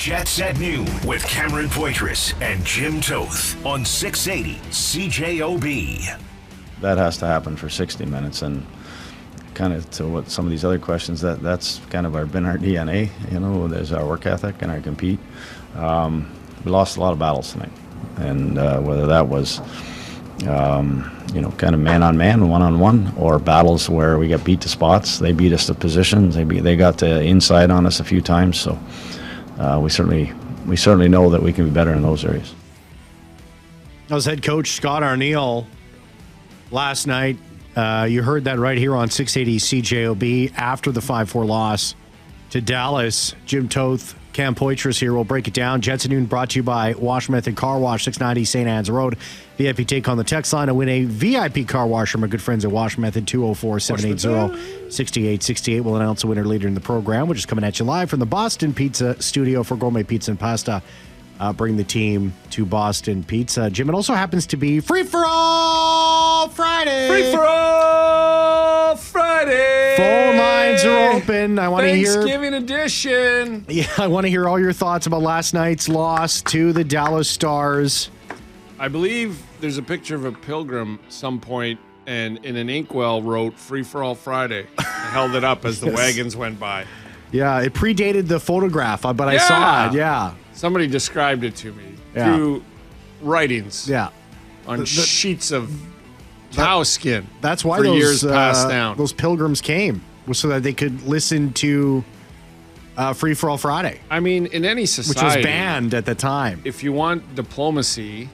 Jets at noon with Cameron Poitras and Jim Toth on 680 CJOB. That has to happen for 60 minutes, and kind of to what some of these other questions, that's kind of been our DNA. There's our work ethic and our compete. We lost a lot of battles tonight, and whether that was kind of man-on-man, one-on-one, or battles where we got beat to spots. They beat us to positions. They got to inside on us a few times. So we certainly know that we can be better in those areas. That was head coach Scott Arniel last night. You heard that right here on 680 CJOB after the 5-4 loss to Dallas. Jim Toth, Cam Poitras here. We'll break it down. Jets at noon brought to you by Wash Method Car Wash, 690 St. Anne's Road. VIP take on the text line and win a VIP car wash from our good friends at Wash Method, 204-780-6868. We'll announce the winner later in the program, which is coming at you live from the Boston Pizza Studio for gourmet pizza and pasta. Bring the team to Boston Pizza. Jim, it also happens to be Free-for-All Friday. Free-for-All Friday. Phone lines are open. I want to hear Thanksgiving edition. Yeah, I want to hear all your thoughts about last night's loss to the Dallas Stars. I believe there's a picture of a pilgrim some point, and in an inkwell wrote Free-for-All Friday. I held it up as the wagons went by. Yeah, it predated the photograph, but I saw it. Yeah. Somebody described it to me through writings. Yeah. On sheets of cow skin. That's why for years passed down. Those pilgrims came, was so that they could listen to Free for All Friday. I mean, in any society, which was banned at the time. If you want diplomacy,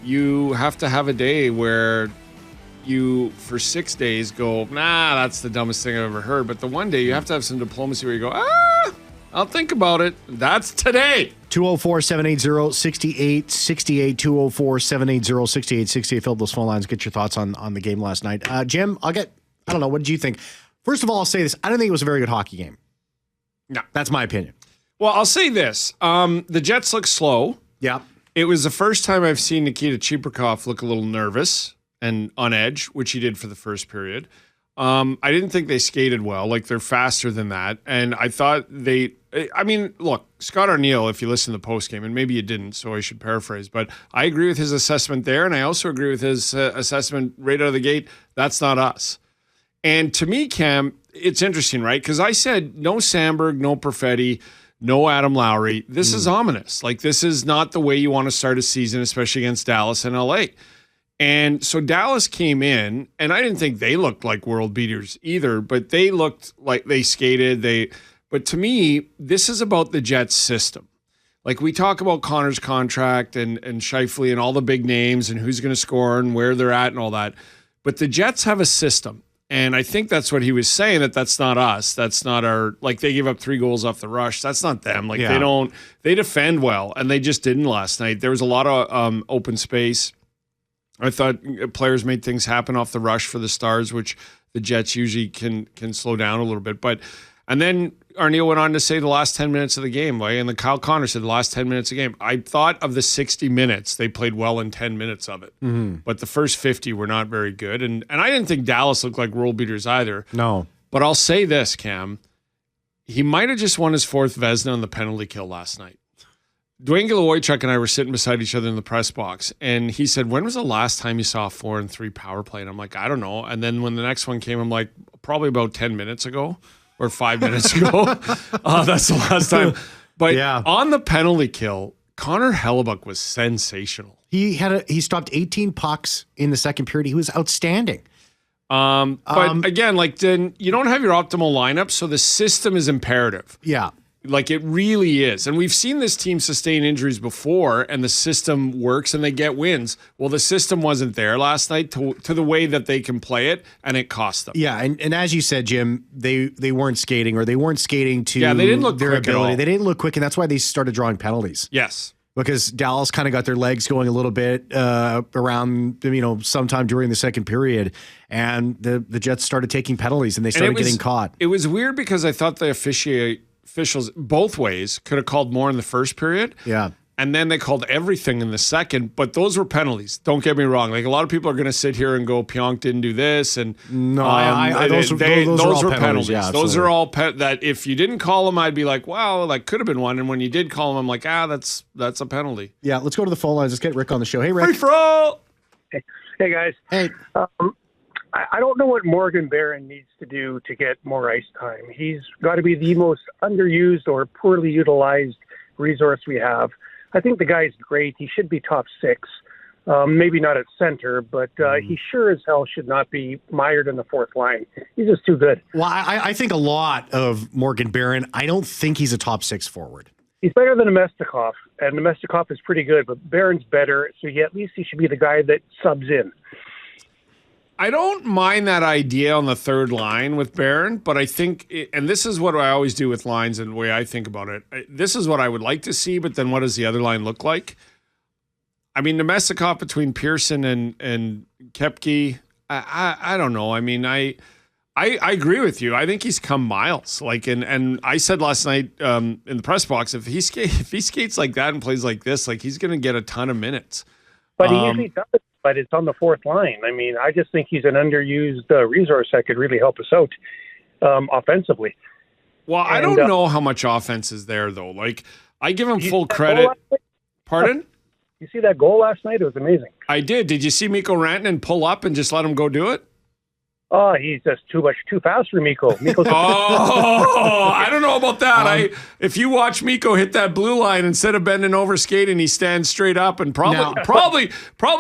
you have to have a day where you, for 6 days, go, nah, that's the dumbest thing I've ever heard. But the one day you have to have some diplomacy where you go, I'll think about it. That's today. 204-780-6868. 204-780-6868. Fill those phone lines. Get your thoughts on the game last night. Jim, I don't know. What did you think? First of all, I'll say this. I don't think it was a very good hockey game. No. That's my opinion. Well, I'll say this. The Jets look slow. Yeah. It was the first time I've seen Nikita Chibrikov look a little nervous and on edge, which he did for the first period. I didn't think they skated well. Like, they're faster than that. And I thought look, Scott Arniel, if you listen to the postgame, and maybe you didn't, so I should paraphrase, but I agree with his assessment there, and I also agree with his assessment right out of the gate. That's not us. And to me, Cam, it's interesting, right? Because I said no Sandberg, no Perfetti, no Adam Lowry. This is ominous. Like, this is not the way you want to start a season, especially against Dallas and LA. And so Dallas came in, and I didn't think they looked like world beaters either, but they looked like they skated. But to me, this is about the Jets system. Like, we talk about Connor's contract and Scheifele and all the big names and who's going to score and where they're at and all that. But the Jets have a system. And I think that's what he was saying, that's not us. That's not our, like, they gave up 3 goals off the rush. That's not them. Like, they defend well, and they just didn't last night. There was a lot of open space. I thought players made things happen off the rush for the Stars, which the Jets usually can slow down a little bit. And then Arniel went on to say the last 10 minutes of the game, and then Kyle Connor said the last 10 minutes of the game. I thought of the 60 minutes, they played well in 10 minutes of it. Mm-hmm. But the first 50 were not very good. And I didn't think Dallas looked like world beaters either. No. But I'll say this, Cam. He might have just won his 4th Vezina on the penalty kill last night. Dwayne Gilavoychuk and I were sitting beside each other in the press box, and he said, when was the last time you saw a 4-on-3 power play? And I'm like, I don't know. And then when the next one came, I'm like, probably about 10 minutes ago. Or 5 minutes ago. That's the last time. But on the penalty kill, Connor Hellebuck was sensational. He stopped 18 pucks in the second period. He was outstanding. But again, then you don't have your optimal lineup, so the system is imperative. Yeah. Like, it really is. And we've seen this team sustain injuries before, and the system works and they get wins. Well, the system wasn't there last night to the way that they can play it, and it cost them. Yeah, and as you said, Jim, they weren't skating, or they weren't skating to they didn't look their quick ability. at all. They didn't look quick, and that's why they started drawing penalties. Yes. Because Dallas kind of got their legs going a little bit around, sometime during the second period, and the Jets started taking penalties, and they started getting caught. It was weird because I thought the officials both ways could have called more in the first period. Yeah. And then they called everything in the second, but those were penalties. Don't get me wrong. Like, a lot of people are going to sit here and go, Pionk didn't do this. And No, those were penalties. Yeah, those are all that if you didn't call them, I'd be like, wow, that could have been one. And when you did call them, I'm like, that's a penalty. Yeah, let's go to the phone lines. Let's get Rick on the show. Hey, Rick. Free for all. Hey, guys. Hey. I don't know what Morgan Barron needs to do to get more ice time. He's got to be the most underused or poorly utilized resource we have. I think the guy's great. He should be top 6. Maybe not at center, but he sure as hell should not be mired in the fourth line. He's just too good. Well, I think a lot of Morgan Barron. I don't think he's a top 6 forward. He's better than Nemestikov, and Nemestikov is pretty good, but Barron's better, so at least he should be the guy that subs in. I don't mind that idea on the third line with Barron, but I think, and this is what I always do with lines and the way I think about it, this is what I would like to see, but then what does the other line look like? I mean, Nemestikov between Pearson and Koepke, I don't know. I mean, I agree with you. I think he's come miles. Like, and I said last night in the press box, if he skates like that and plays like this, like, he's going to get a ton of minutes. But he usually does. But it's on the fourth line. I mean, I just think he's an underused resource that could really help us out offensively. Well, I don't know how much offense is there, though. Like, I give him full credit. Pardon? You see that goal last night? It was amazing. I did. Did you see Mikko Rantanen pull up and just let him go do it? Oh, he's just too fast for Mikko. I don't know about that. If you watch Mikko hit that blue line, instead of bending over skating, he stands straight up and probably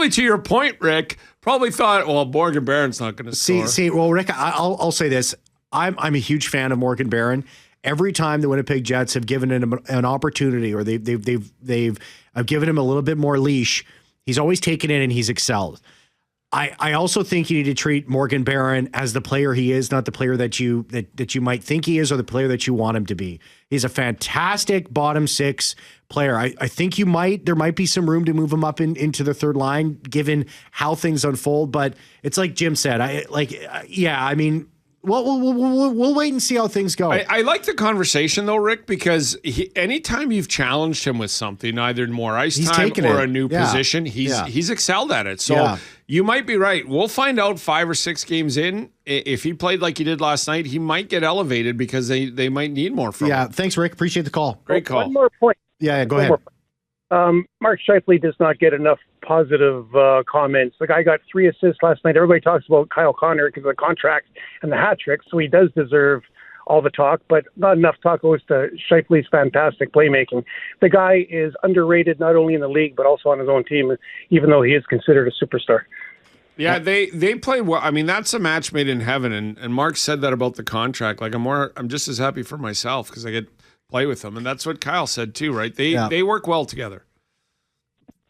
to your point, Rick, probably thought, well, Morgan Barron's not going to score. Well, Rick, I'll say this. I'm a huge fan of Morgan Barron. Every time the Winnipeg Jets have given him an opportunity, or they've given him a little bit more leash, he's always taken it and he's excelled. I also think you need to treat Morgan Barron as the player he is, not the player that you might think he is or the player that you want him to be. He's a fantastic bottom 6 player. I think there might be some room to move him up into the third line given how things unfold. But it's like Jim said, we'll wait and see how things go. I like the conversation, though, Rick, because anytime you've challenged him with something, either more ice time or a new position, he's excelled at it. So you might be right. We'll find out 5 or 6 games in. If he played like he did last night, he might get elevated because they might need more from him. Yeah, thanks, Rick. Appreciate the call. Great call. One more point. Yeah, go ahead. Mark Scheifele does not get enough positive comments. The guy got 3 assists last night. Everybody talks about Kyle Connor because of the contract and the hat trick, so he does deserve all the talk, but not enough talk goes to Scheifele's fantastic playmaking. The guy is underrated not only in the league but also on his own team, even though he is considered a superstar. Yeah, they play well. I mean, that's a match made in heaven, and Mark said that about the contract. Like, I'm just as happy for myself because I get to play with them, and that's what Kyle said too, right? They work well together.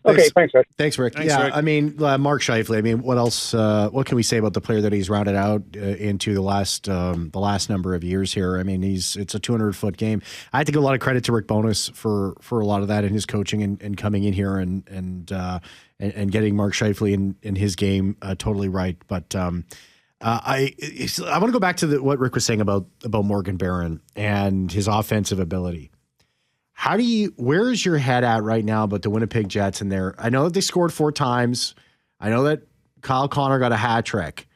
Okay, thanks, Rick. Thanks, Rick. Rick. I mean, Mark Scheifele. I mean, what else? What can we say about the player that he's rounded out into the last number of years here? I mean, it's a 200-foot game. I have to give a lot of credit to Rick Bowness for a lot of that in his coaching and coming in here and getting Mark Scheifele in his game totally right. But I want to go back to what Rick was saying about Morgan Barron and his offensive ability. Where's your head at right now about the Winnipeg Jets and I know that they scored 4 times. I know that Kyle Connor got a hat trick.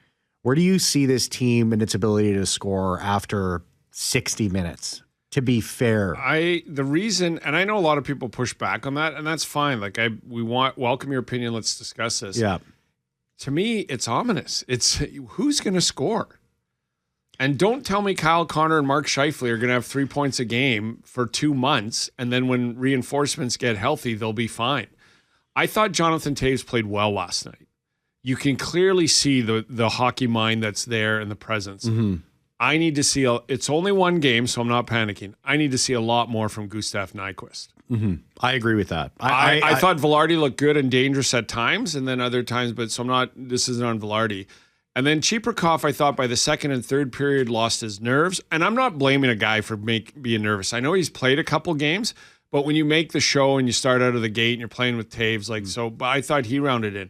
Where do you see this team and its ability to score after 60 minutes? To be fair, the reason, and I know a lot of people push back on that, and that's fine. Like, welcome your opinion. Let's discuss this. Yeah. To me, it's ominous. It's who's going to score. And don't tell me Kyle Connor and Mark Scheifele are going to have 3 points a game for 2 months, and then when reinforcements get healthy, they'll be fine. I thought Jonathan Toews played well last night. You can clearly see the hockey mind that's there and the presence. Mm-hmm. I need to see it's only 1 game, so I'm not panicking. I need to see a lot more from Gustav Nyquist. Mm-hmm. I agree with that. I thought Velarde looked good and dangerous at times, and then other times, this isn't on Velarde. And then Cheeprikov, I thought by the second and third period lost his nerves. And I'm not blaming a guy for being nervous. I know he's played a couple games, but when you make the show and you start out of the gate and you're playing with Toews, but I thought he rounded in.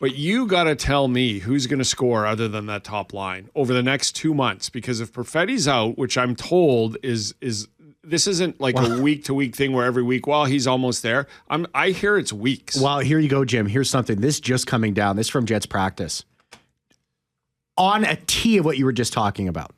But you got to tell me who's going to score other than that top line over the next 2 months. Because if Perfetti's out, which I'm told is this isn't like a week-to-week thing where every week, well, he's almost there. I hear it's weeks. Well, here you go, Jim. Here's something. This just coming down. This from Jets practice. On a tee of what you were just talking about.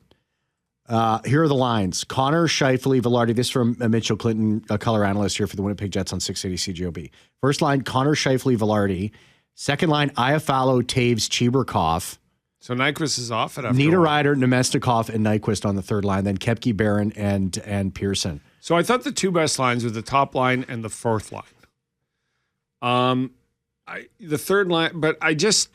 Here are the lines. Connor, Scheifele, Velarde. This from Mitchell Clinton, a color analyst here for the Winnipeg Jets on 680 CJOB. First line, Connor, Scheifele, Velarde. Second line, Iafallo, Taves, Cheeberkoff. So Nyquist is off it after Niederreiter, Nemestikov, and Nyquist on the third line. Then Koepke, Barron, and Pearson. So I thought the two best lines were the top line and the fourth line. The third line, but I just,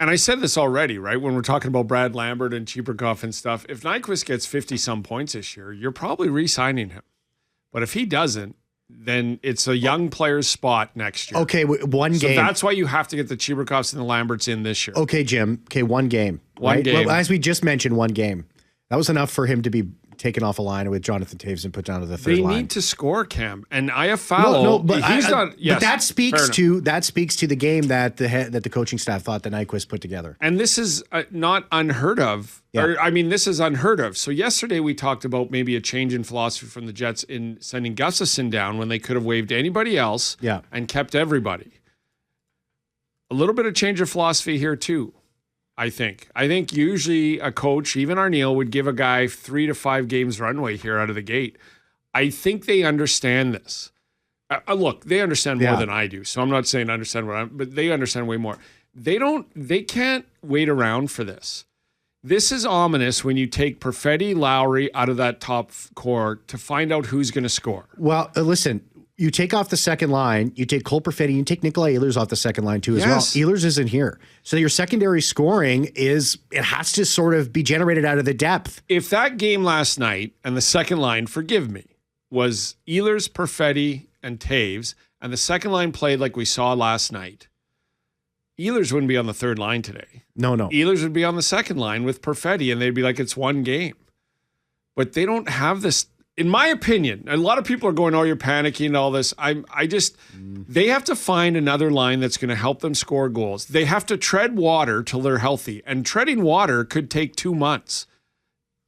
and I said this already, right? When we're talking about Brad Lambert and Cheeberkoff and stuff, if Nyquist gets 50-some points this year, you're probably re-signing him. But if he doesn't, then it's a young player's spot next year. Okay, one game. So that's why you have to get the Cheeberkoffs and the Lamberts in this year. Okay, Jim. Okay, one game. One game. Well, as we just mentioned, one game. That was enough for him to be taken off a line with Jonathan Taves and put down to the third line. They need to score, Cam. And Iafallo, he's not. Yes, but that speaks to the game that the coaching staff thought that Nyquist put together. And this is not unheard of. Yeah. This is unheard of. So yesterday we talked about maybe a change in philosophy from the Jets in sending Gustafsson down when they could have waived anybody else and kept everybody. A little bit of change of philosophy here too. I think usually a coach, even Arneal, would give a guy 3 to 5 games runway here out of the gate. I think they understand this. Look, they understand more than I do, so I'm not saying but they understand way more. They can't wait around for this. This is ominous when you take Perfetti, Lowry out of that top core to find out who's going to score. Well, listen. You take off the second line, you take Cole Perfetti, you take Nikolai Ehlers off the second line too as well. Ehlers isn't here. So your secondary scoring it has to sort of be generated out of the depth. If that game last night and the second line, forgive me, was Ehlers, Perfetti, and Taves, and the second line played like we saw last night, Ehlers wouldn't be on the third line today. No. Ehlers would be on the second line with Perfetti, and they'd be like, it's one game. But they don't have this. In my opinion, a lot of people are going, oh, you're panicking and all this. They have to find another line that's going to help them score goals. They have to tread water till they're healthy. And treading water could take 2 months.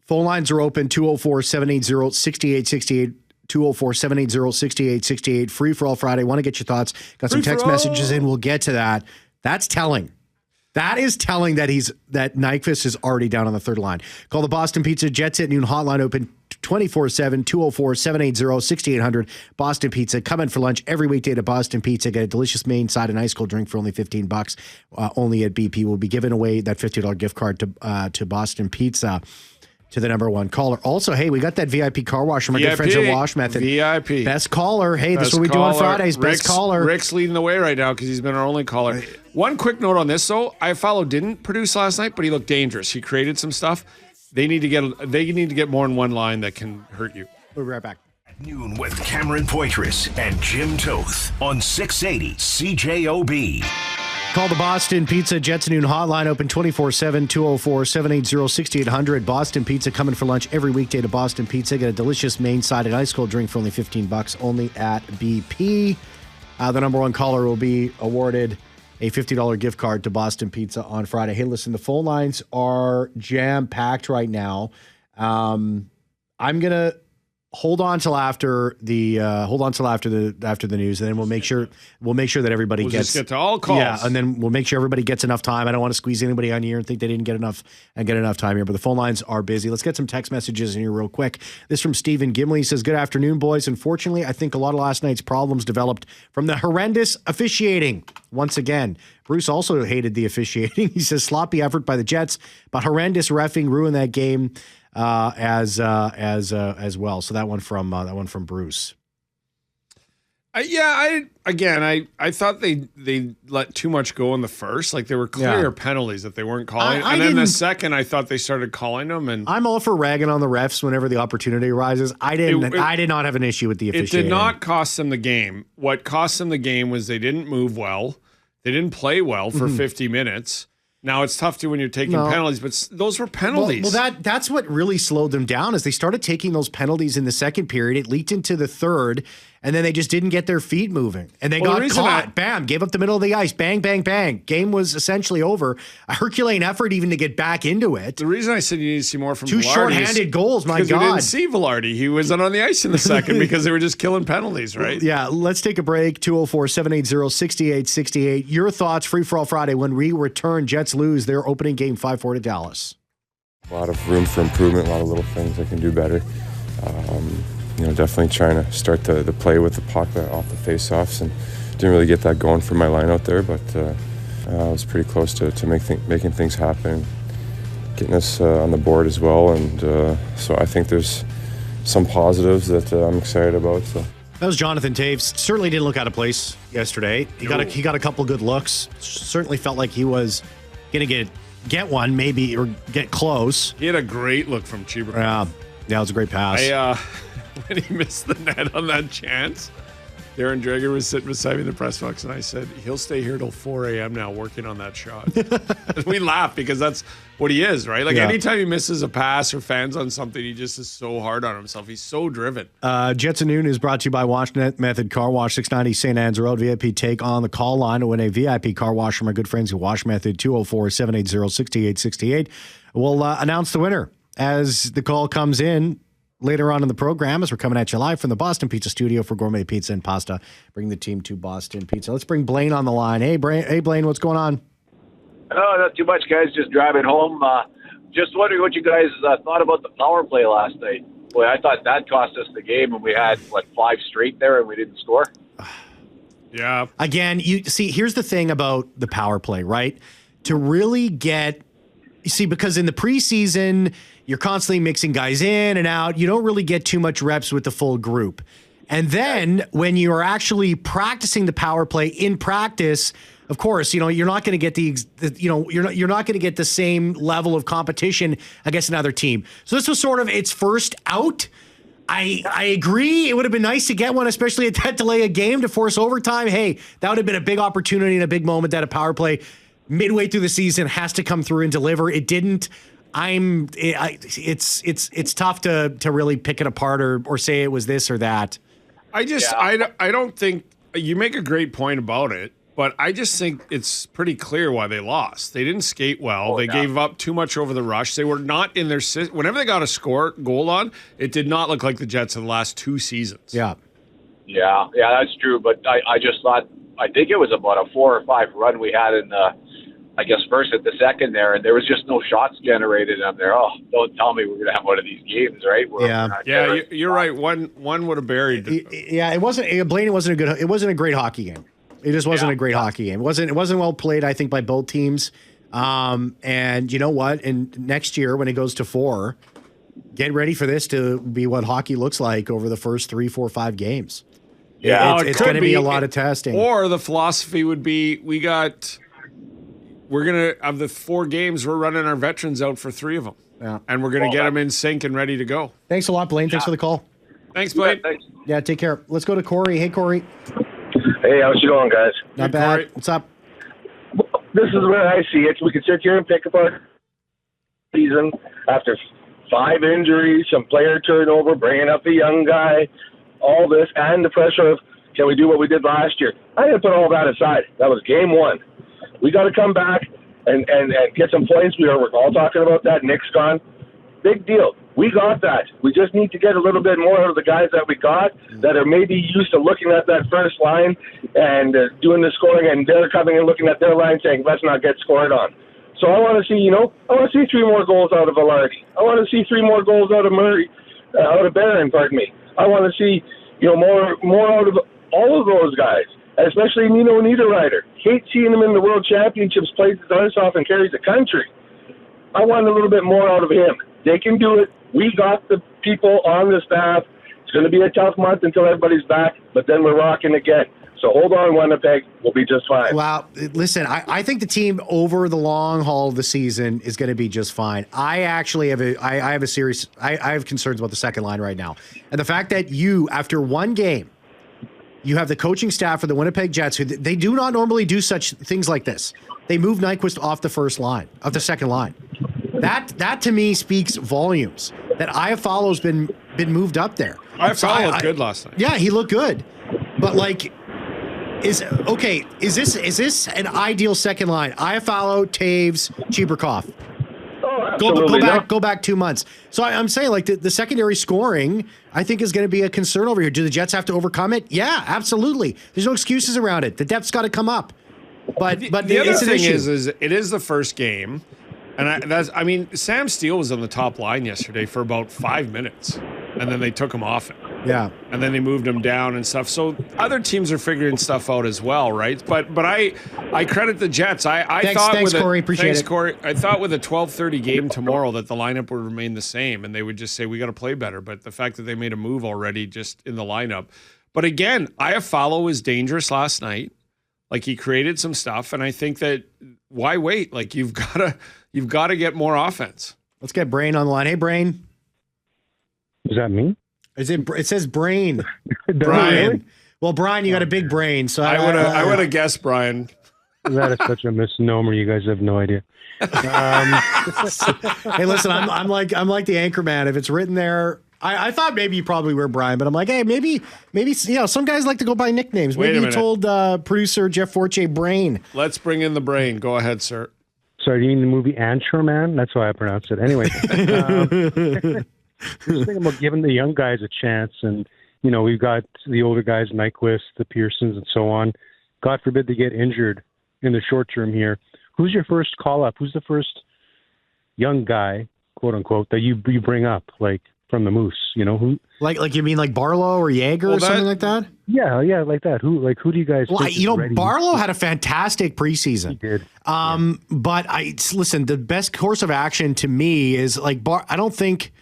Phone lines are open, 204-780-6868. 204-780-6868. Free for all Friday. Want to get your thoughts. Got some text messages in. We'll get to that. That's telling. That is telling that Nyquist is already down on the third line. Call the Boston Pizza Jets at noon hotline open 24/7, 204-780-6800. Boston Pizza. Come in for lunch every weekday to Boston Pizza. Get a delicious main side and ice cold drink for only $15. Only at BP. We'll be giving away that $50 gift card to Boston Pizza to the number one caller. Also, hey, we got that VIP car wash from our good friends at Wash Method. VIP. Best caller. Hey, this is what we do on Fridays. Best caller. Rick's leading the way right now because he's been our only caller. One quick note on this, though. Iafallo didn't produce last night, but he looked dangerous. He created some stuff. They need to get more than one line that can hurt you. We'll be right back. Noon with Cameron Poitras and Jim Toth on 680 CJOB. Call the Boston Pizza Jets Noon hotline open 24/7, 204-780-6800. Boston Pizza coming for lunch every weekday to Boston Pizza. Get a delicious main side and ice cold drink for only $15 only at BP. The number one caller will be awarded a $50 gift card to Boston Pizza on Friday. Hey, listen, the phone lines are jam-packed right now. I'm gonna hold on till after the news, and then we'll make sure that everybody gets. Just get to all calls. Yeah, and then we'll make sure everybody gets enough time. I don't want to squeeze anybody on here and think they didn't get enough time here. But the phone lines are busy. Let's get some text messages in here real quick. This from Stephen Gimley. He says, "Good afternoon, boys. Unfortunately, I think a lot of last night's problems developed from the horrendous officiating. Once again, Bruce also hated the officiating. He says sloppy effort by the Jets, but horrendous reffing ruined that game." As well. So that one from Bruce. I thought they let too much go in the first. Like there were clear penalties that they weren't calling. And then the second, I thought they started calling them. And I'm all for ragging on the refs whenever the opportunity arises. I did not have an issue with the officiating. It did not cost them the game. What cost them the game was they didn't move well. They didn't play well for 50 minutes. Now, it's tough to when you're taking penalties, but those were penalties. Well, that's what really slowed them down is they started taking those penalties in the second period. It leaked into the third, And then they just didn't get their feet moving. And they got caught. Bam, gave up the middle of the ice. Bang, bang, bang. Game was essentially over. A Herculean effort even to get back into it. The reason I said you need to see more from Two Velarde shorthanded goals, my God. Because we didn't see Velarde. He wasn't on the ice in the second because they were just killing penalties, right? Yeah, let's take a break. 204-780-6868. Your thoughts, Free For All Friday. When we return, Jets lose their opening game 5-4 to Dallas. A lot of room for improvement, a lot of little things I can do better. Definitely trying to start the play with the puck off the face-offs, and didn't really get that going for my line out there, but I was pretty close to making things happen, getting us on the board as well, and so I think there's some positives that I'm excited about. So that was Jonathan Toews. Certainly didn't look out of place yesterday. He got a couple good looks. Certainly felt like he was going to get one, maybe, or get close. He had a great look from Chibrikov. Yeah, it was a great pass. When he missed the net on that chance, Darren Dreger was sitting beside me in the press box, and I said, he'll stay here till 4 a.m. now working on that shot. And we laugh because that's what he is, right? Like anytime he misses a pass or fans on something, he just is so hard on himself. He's so driven. Jets at Noon is brought to you by WashNet Method Car Wash, 690 St. Anne's Road. VIP take on the call line to win a VIP car wash from our good friends at Wash Method, 204-780-6868. We'll announce the winner as the call comes in later on in the program, as we're coming at you live from the Boston Pizza Studio for gourmet pizza and pasta. Bring the team to Boston Pizza. Let's bring Blaine on the line. Hey, Blaine, what's going on? Oh, not too much, guys. Just driving home. Just wondering what you guys thought about the power play last night. Boy, I thought that cost us the game, and we had, 5 straight there, and we didn't score. Yeah. Again, you see, here's the thing about the power play, right? To really get, you see, because in the preseason, you're constantly mixing guys in and out. You don't really get too much reps with the full group. And then when you are actually practicing the power play in practice, of course, you're not going to get you're not going to get the same level of competition against another team. So this was sort of its first out. I agree. It would have been nice to get one, especially at that delay of game to force overtime. Hey, that would have been a big opportunity and a big moment that a power play midway through the season has to come through and deliver. It didn't. It's tough to really pick it apart or say it was this or that. I don't think you make a great point about it, but I just think it's pretty clear why they lost. They didn't skate well. They gave up too much over the rush. They were not in their whenever they got a goal on, it did not look like the Jets in the last 2 seasons. Yeah, that's true. But I just thought, I think it was about a 4 or 5 run we had in the, first at the second there, and there was just no shots generated on there. Oh, don't tell me we're going to have one of these games, right? You're right. One would have buried. It wasn't, Blaine, it wasn't a great hockey game. It just wasn't a great hockey game. It wasn't well played, I think, by both teams. And you know what? And next year when it goes to 4, get ready for this to be what hockey looks like over the first 3, 4, 5 games. Yeah, it's going to be a lot of testing. Or the philosophy would be, we're going to, of the 4 games, we're running our veterans out for 3 of them. Yeah. And we're going to get them in sync and ready to go. Thanks a lot, Blaine. Thanks for the call. Thanks, Blaine. Thanks. Yeah, take care. Let's go to Corey. Hey, Corey. Hey, how's it going, guys? Not bad. Corey. What's up? This is where I see it. We can sit here and pick apart season after 5 injuries, some player turnover, bringing up the young guy, all this, and the pressure of, can we do what we did last year? I had to put all that aside. That was game 1. We got to come back and get some points. We're all talking about that. Nick's gone. Big deal. We got that. We just need to get a little bit more out of the guys that we got that are maybe used to looking at that first line and doing the scoring, and they're coming and looking at their line saying, let's not get scored on. So I want to see, I want to see 3 more goals out of Velarde. I want to see 3 more goals out of Murray, out of Barron, pardon me. I want to see, more out of all of those guys. Especially Nino Niederreiter. Hate seeing him in the World Championships, plays his arse off and carries the country. I want a little bit more out of him. They can do it. We got the people on the staff. It's going to be a tough month until everybody's back, but then we're rocking again. So hold on, Winnipeg. We'll be just fine. Well, listen, I think the team over the long haul of the season is going to be just fine. I actually have I have concerns about the second line right now. And the fact that you, after 1 game, you have the coaching staff for the Winnipeg Jets, who they do not normally do such things like this. They move Nyquist off the second line. That to me speaks volumes. That Iafalo's been moved up there. Iafallo looked good last night. Yeah, he looked good. But like, is this an ideal second line? Iafallo, Taves, Cheeberkoff. Oh, absolutely. Go back 2 months. So I'm saying like the secondary scoring, I think is going to be a concern over here. Do the Jets have to overcome it? Yeah, absolutely. There's no excuses around it. The depth's got to come up. But the other thing is it is the first game. And Sam Steele was on the top line yesterday for about 5 minutes, and then they took him off it. Yeah. And then they moved him down and stuff. So other teams are figuring stuff out as well, right? But I credit the Jets. Thanks, Corey. Appreciate it. Corey. I thought with a 12:30 game tomorrow that the lineup would remain the same, and they would just say we got to play better. But the fact that they made a move already just in the lineup. But again, Iafallo was dangerous last night. Like he created some stuff, and I think that why wait? Like you've got to get more offense. Let's get Brain on the line. Hey, Brain. Is that me? It says Brain. Brian. Really? Well, Brian, you got a big brain, so I would have guessed Brian. That is such a misnomer. You guys have no idea. Hey, listen, I'm like the anchor man. If it's written there, I thought maybe you probably were Brian, but I'm like, hey, maybe some guys like to go by nicknames. Maybe you told producer Jeff Forte Brain. Let's bring in the Brain. Go ahead, sir. Sorry, do you mean the movie Anchorman? That's how I pronounce it. Anyway, just thinking about giving the young guys a chance, and we've got the older guys, Nyquist, the Pearsons, and so on. God forbid they get injured in the short term here. Who's your first call up? Who's the first young guy, quote unquote, that you bring up, like from the Moose? Who? Like you mean like Barlow or Yager or something like that? Yeah, like that. Who do you guys? Well, Barlow had a fantastic preseason. He did. But listen, the best course of action to me is like I don't think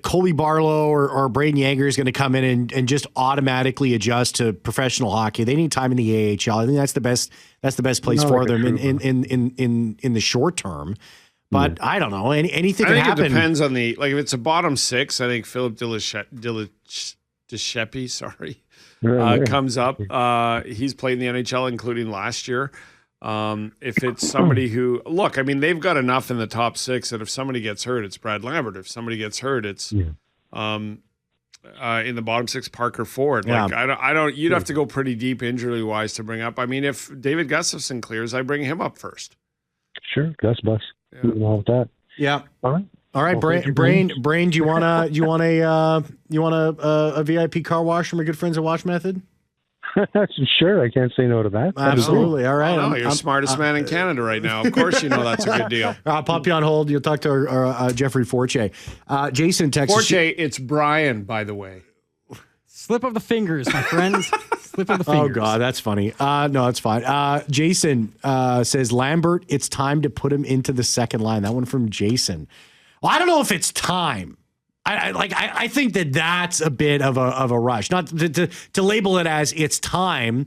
Colby Barlow or Braden Yager is going to come in and just automatically adjust to professional hockey. They need time in the AHL. I think that's the best place for them in the short term. But I don't know. Anything can happen. It depends on if it's a bottom six. I think Philip Deshepe, comes up. He's played in the NHL, including last year. If it's somebody who they've got enough in the top six that if somebody gets hurt, it's Brad Lambert. If somebody gets hurt, it's in the bottom six, Parker Ford. You'd have to go pretty deep injury wise to bring up. I mean, if David Gustafson clears, I bring him up first. Sure, Gus Bus. Nothing wrong with that. Yeah. All right. Brain. Do you want a VIP car wash from our good friends at Wash Method? Sure, I can't say no to that. Absolutely. All right. You're the smartest man in Canada right now. Of course, you know that's a good deal. I'll pop you on hold. You'll talk to our Jeffrey Forte. Jason texts. Forte, it's Brian, by the way. Slip of the fingers, my friends. Slip of the fingers. Oh, God, that's funny. No, it's fine. Jason says, Lambert, it's time to put him into the second line. That one from Jason. Well, I don't know if it's time. I think that's a bit of a rush. Not to label it as it's time.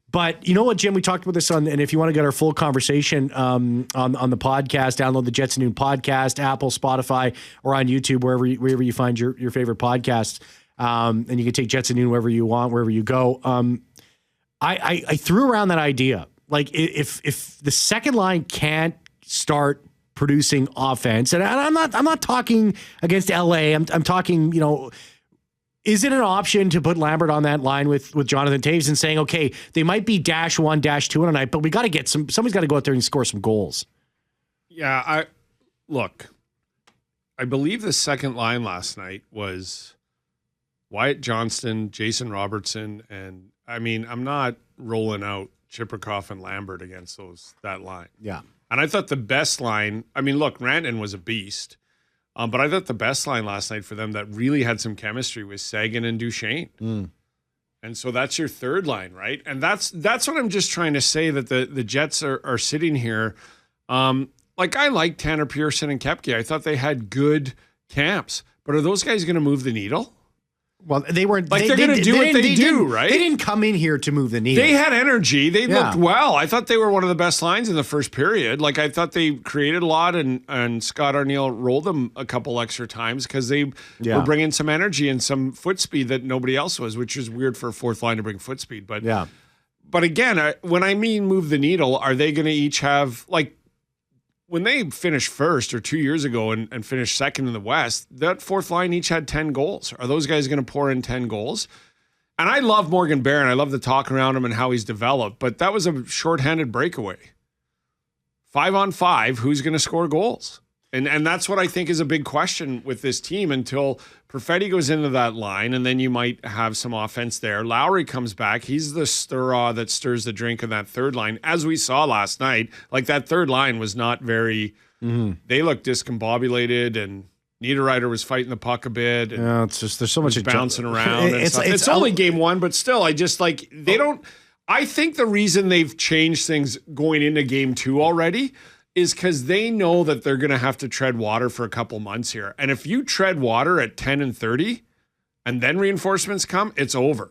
But you know what, Jim? We talked about this and if you want to get our full conversation on the podcast, download the Jets at Noon podcast, Apple, Spotify, or on YouTube, wherever you find your favorite podcasts. And you can take Jets at Noon wherever you want, wherever you go. I threw around that idea. Like if the second line can't start producing offense, and I'm not talking against LA. I'm talking, is it an option to put Lambert on that line with Jonathan Taves and saying, okay, they might be -1, -2 on a night, but we got to get somebody's got to go out there and score some goals. Yeah, I believe the second line last night was Wyatt Johnston, Jason Robertson, and I'm not rolling out Chiprikoff and Lambert against that line. Yeah. And I thought the best line, Rantanen was a beast, but I thought the best line last night for them that really had some chemistry was Sagan and Duchesne. And so that's your third line, right? And that's what I'm just trying to say, that the Jets are sitting here. I like Tanner Pearson and Koepke. I thought they had good camps, but are those guys going to move the needle? Well, they weren't. They're going to do what they do, right? They didn't come in here to move the needle. They had energy. They looked well. I thought they were one of the best lines in the first period. I thought they created a lot, and Scott Arniel rolled them a couple extra times because they were bringing some energy and some foot speed that nobody else was, which is weird for a fourth line to bring foot speed. But But again, when I mean move the needle, are they going to each have when they finished first or 2 years ago and finished second in the West, that fourth line each had 10 goals. Are those guys going to pour in 10 goals? And I love Morgan Barron. I love the talk around him and how he's developed, but that was a shorthanded breakaway. 5-on-5, who's going to score goals? And that's what I think is a big question with this team until Perfetti goes into that line, and then you might have some offense there. Lowry comes back. He's the stir that stirs the drink in that third line. As we saw last night, like that third line was not very they looked discombobulated, and Niederreiter was fighting the puck a bit. And yeah, it's just there's so much bouncing around. It's only game one, but still, I just like they don't. I think the reason they've changed things going into game two already is because they know that they're going to have to tread water for a couple months here. And if you tread water at 10 and 30, and then reinforcements come, it's over.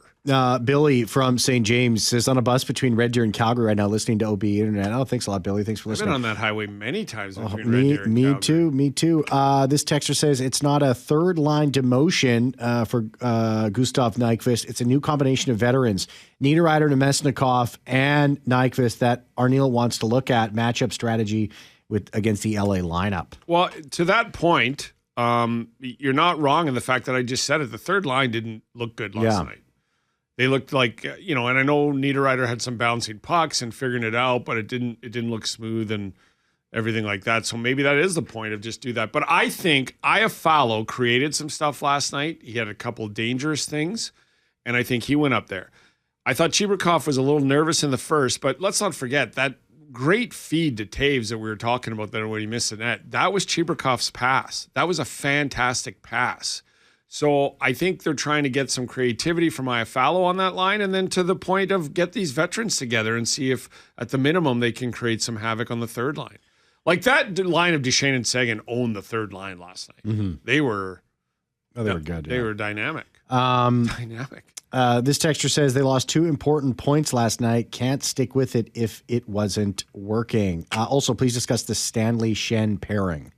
Billy from St. James says, on a bus between Red Deer and Calgary right now, listening to OB Internet. Oh, thanks a lot, Billy. Thanks for listening. I've been on that highway many times between Red Deer and Calgary. Me too. This texter says it's not a third line demotion for Gustav Nyquist. It's a new combination of veterans, Niederreiter, Nemesnikov, and Nyquist that Arniel wants to look at matchup strategy against the LA lineup. Well, to that point, you're not wrong in the fact that I just said it. The third line didn't look good last night. They looked like, and I know Niederreiter had some bouncing pucks and figuring it out, but it didn't look smooth and everything like that. So maybe that is the point of just do that. But I think Iafallo created some stuff last night. He had a couple dangerous things, and I think he went up there. I thought Chibrikov was a little nervous in the first, but let's not forget that great feed to Taves that we were talking about there when he missed the net. That was Chibrikov's pass. That was a fantastic pass. So I think they're trying to get some creativity from Iafallo on that line, and then to the point of get these veterans together and see if, at the minimum, they can create some havoc on the third line. Like that line of Duchesne and Seguin owned the third line last night. Mm-hmm. They were good. They were dynamic. This texter says they lost 2 important points last night. Can't stick with it if it wasn't working. Also, please discuss the Stanley Shen pairing.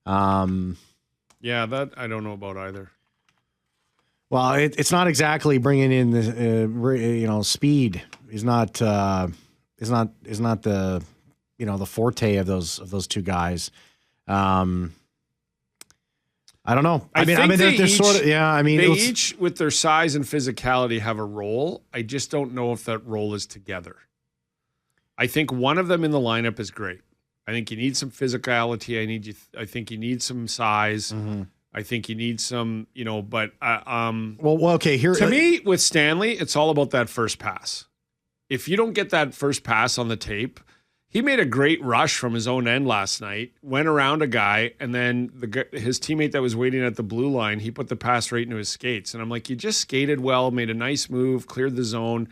Yeah, that I don't know about either. Well, it's not exactly bringing in the speed is not the the forte of those two guys. I don't know. I mean, they're sort of they each with their size and physicality have a role. I just don't know if that role is together. I think one of them in the lineup is great. I think you need some physicality. I think you need some size. Mm-hmm. I think you need some, but okay. Here to me with Stanley, it's all about that first pass. If you don't get that first pass on the tape, he made a great rush from his own end last night. Went around a guy, and then his teammate that was waiting at the blue line, he put the pass right into his skates. And I'm like, you just skated well, made a nice move, cleared the zone.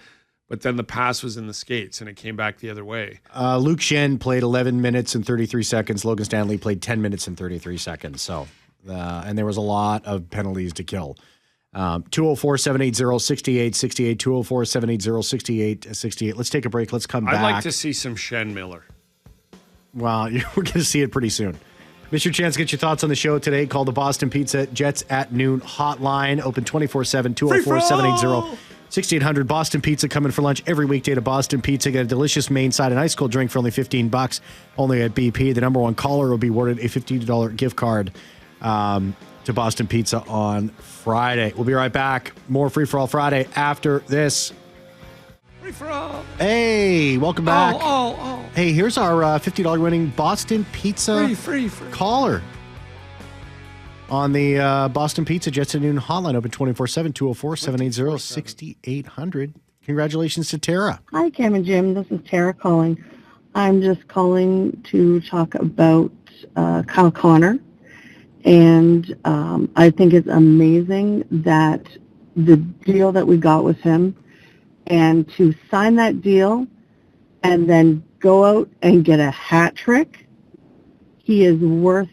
But then the pass was in the skates, and it came back the other way. Luke Shen played 11 minutes and 33 seconds. Logan Stanley played 10 minutes and 33 seconds. So, and there was a lot of penalties to kill. 204-780-6868, 204-780-6868. Let's take a break. Let's come back. I'd like to see some Shen Miller. Well, we're going to see it pretty soon. Mr. Chance, get your thoughts on the show today. Call the Boston Pizza Jets at noon hotline. Open 24/7, 204-780-6800. Boston Pizza coming for lunch every weekday to Boston Pizza. Get a delicious main side and ice cold drink for only $15. Only at BP. The number one caller will be awarded a $50 gift card to Boston Pizza on Friday. We'll be right back. More Free For All Friday after this. Free For All. Hey, welcome back. Oh. Hey, here's our $50 winning Boston Pizza free. caller on the Boston Pizza Jets at noon hotline, open 24/7, 204-780-6800. Congratulations to Tara. Hi, Cam and Jim. This is Tara calling. I'm just calling to talk about Kyle Connor. And I think it's amazing that the deal that we got with him, and to sign that deal and then go out and get a hat trick, he is worth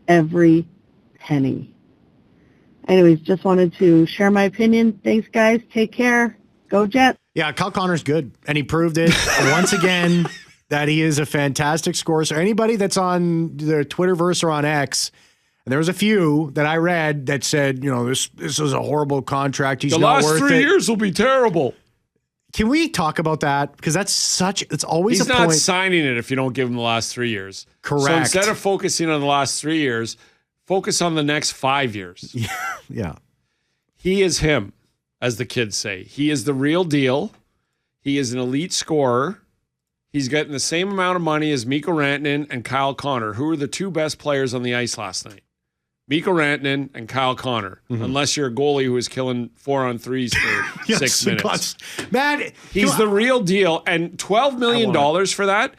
every penny. Anyways, just wanted to share my opinion. Thanks, guys. Take care. Go Jets. Yeah, Kyle Connor's good. And he proved it once again that he is a fantastic scorer. So anybody that's on the Twitterverse or on X, and there was a few that I read that said, this is a horrible contract. He's not worth it. The last 3 years will be terrible. Can we talk about that? Because it's always He's a not point. signing it if you don't give him the last 3 years. Correct. So instead of focusing on the last 3 years, focus on the next 5 years. Yeah. He is him, as the kids say. He is the real deal. He is an elite scorer. He's getting the same amount of money as Mikko Rantanen and Kyle Connor, who were the two best players on the ice last night. Mikko Rantanen and Kyle Connor, unless you're a goalie who was killing 4-on-3s for 6 minutes. Man, he's the real deal. And $12 million for that.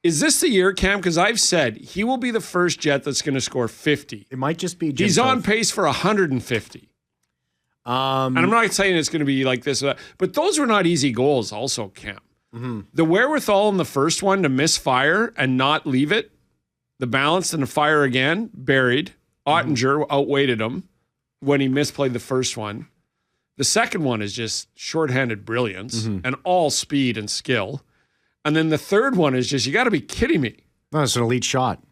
Is this the year, Cam? Because I've said he will be the first Jet that's going to score 50. It might just be Jim He's Toth. on pace for 150. And I'm not saying it's going to be like this, but those were not easy goals also, Cam. The wherewithal in the first one to misfire and not leave it, the balance and the fire again, buried. Ottinger outweighted him when he misplayed the first one. The second one is just shorthanded brilliance and all speed and skill. And then the third one is just, you got to be kidding me. No, it's an elite shot.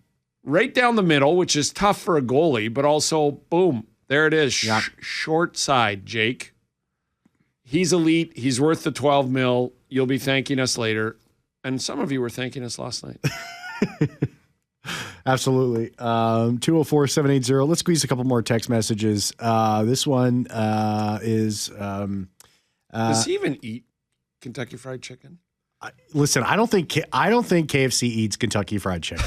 Right down the middle, which is tough for a goalie, but also, boom, there it is. Yep. Short side, Jake. He's elite. He's worth the 12 mil. You'll be thanking us later. And some of you were thanking us last night. Absolutely. 204-780. Let's squeeze a couple more text messages. This one is... Does he even eat Kentucky Fried Chicken? Listen, I don't think KFC eats Kentucky Fried Chicken.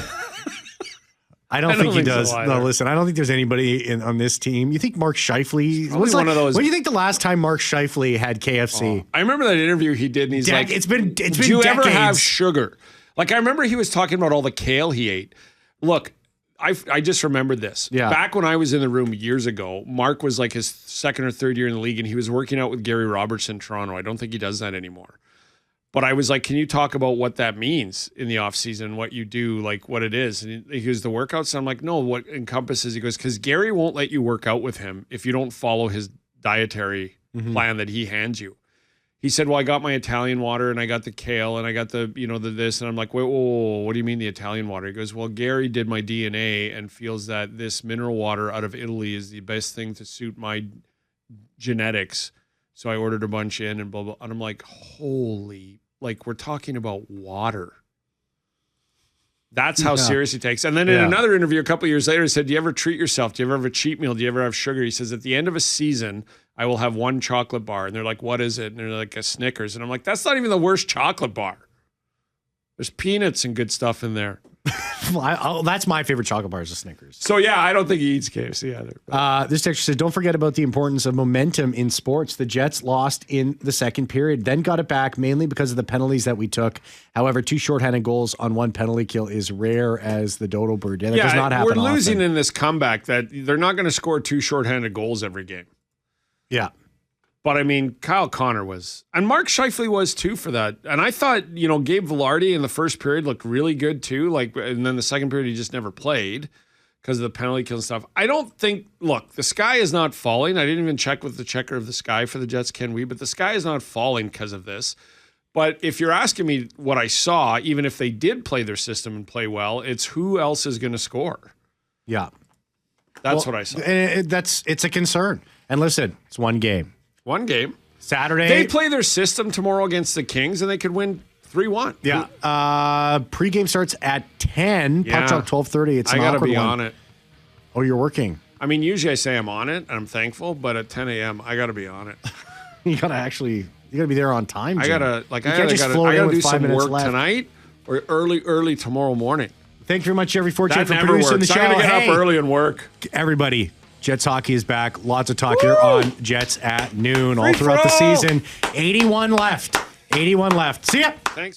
I don't think he does. So no, listen, I don't think there's anybody on this team. You think Mark Scheifele? One of those. When do you think the last time Mark Scheifele had KFC? I remember that interview he did, and he's like, it's been do you decades. ever have sugar? Like, I remember he was talking about all the kale he ate. Look, I just remembered this. Yeah. Back when I was in the room years ago, Mark was like his second or third year in the league, and he was working out with Gary Robertson in Toronto. I don't think he does that anymore. But I was like, can you talk about what that means in the offseason, what you do, like what it is? And he goes, the workouts? And I'm like, no, what encompasses? He goes, because Gary won't let you work out with him if you don't follow his dietary plan that he hands you. He said, well, I got my Italian water and I got the kale and I got the, the this. And I'm like, wait, whoa, what do you mean the Italian water? He goes, well, Gary did my DNA and feels that this mineral water out of Italy is the best thing to suit my genetics. So I ordered a bunch in and blah, blah. And I'm like, holy, like we're talking about water. That's how serious he takes. And then in another interview a couple of years later, he said, do you ever treat yourself? Do you ever have a cheat meal? Do you ever have sugar? He says, at the end of a season, I will have one chocolate bar. And they're like, what is it? And they're like, a Snickers. And I'm like, that's not even the worst chocolate bar. There's peanuts and good stuff in there. That's my favorite chocolate bar is a Snickers. So, yeah, I don't think he eats KFC either. This texter says, don't forget about the importance of momentum in sports. The Jets lost in the second period, then got it back mainly because of the penalties that we took. However, 2 shorthanded goals on 1 penalty kill is rare as the dodo bird. Yeah, that does not happen we're losing often. in this comeback that they're not going to score 2 shorthanded goals every game. Yeah. But, I mean, Kyle Connor was, and Mark Scheifele was too for that. And I thought, Gabe Velarde in the first period looked really good too. And then the second period, he just never played because of the penalty kill and stuff. I don't think, look, the sky is not falling. I didn't even check with the checker of the sky for the Jets, Ken Wee, but the sky is not falling because of this. But if you're asking me what I saw, even if they did play their system and play well, it's who else is going to score. Yeah. That's what I saw. It's a concern. And listen, it's one game. One game. Saturday. They play their system tomorrow against the Kings, and they could win 3-1. Yeah. Pregame starts at 10. Yeah. Puck drop 12:30. It's an I got to awkward be one. on it. Oh, you're working. I mean, usually I say I'm on it, and I'm thankful, but at 10 a.m., I got to be on it. You got to be there on time, Jim. I got to do some work tonight or early tomorrow morning. Thank you very much, Jeffrey Fortune, for never producing works. the show. I got to get up early and work. Everybody, Jets hockey is back. Lots of talk here on Jets at noon all throughout the season. 81 left. See ya. Thanks.